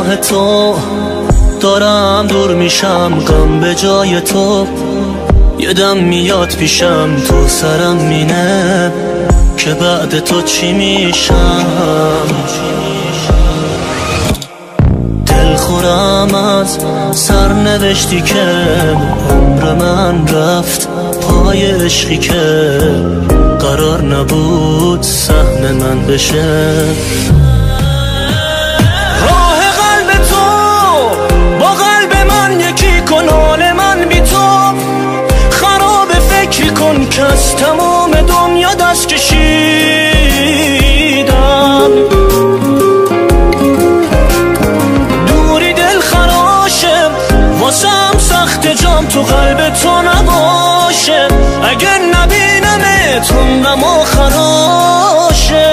نگاه تو دارم دور میشم، غم به جای تو یه دم میاد پیشم، تو سرم مینه که بعد تو چی میشم. دلخورم از سرنوشتی که عمر من رفت پای عشقی که قرار نبود سهم من بشه. راه قلب تو با قلب من یکی کن، حال من بی تو خراب، فکر کن که از تمام دنیا دست کشیدم. دوری دل خراشه واسم سخت، جام تو قلب تو نباشه، اگر نبینمت عمرم آخراشه.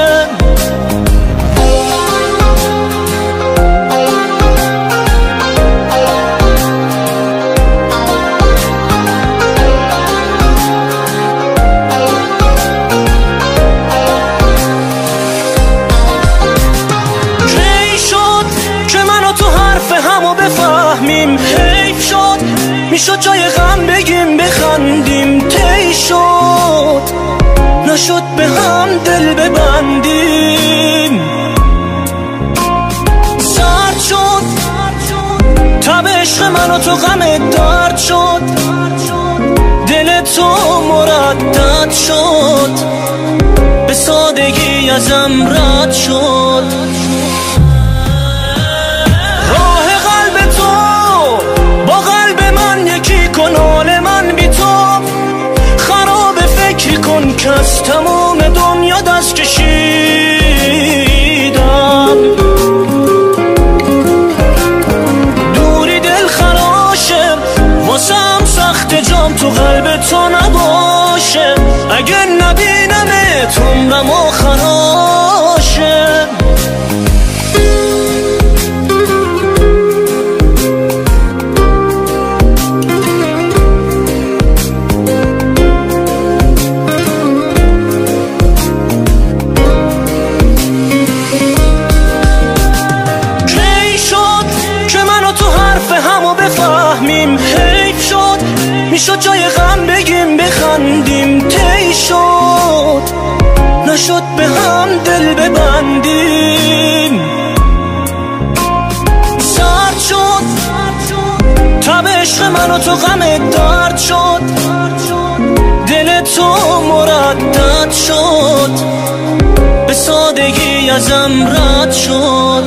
بفهمیم حیف شد، میشد جای غم بگیم بخندیم، طی شد نشد به هم دل ببندیم. سرد شد تب عشق من و تو غم درد شد، دل تو مردد شد، به سادگی ازم رد شد. که از تمام دنیا دست کشیدم. دوری دل خراشه واسم سخت، جام تو قلب تو نباشه، اگر نبینمت عمرم آخراشه. بفهمیم حیف شد، میشد جای غم بگیم بخندیم، طی شد نشد به هم دل ببندیم. سرد شد تب عشق من و تو غم درد شد، دل تو مردد شد، به سادگی ازم رد شد.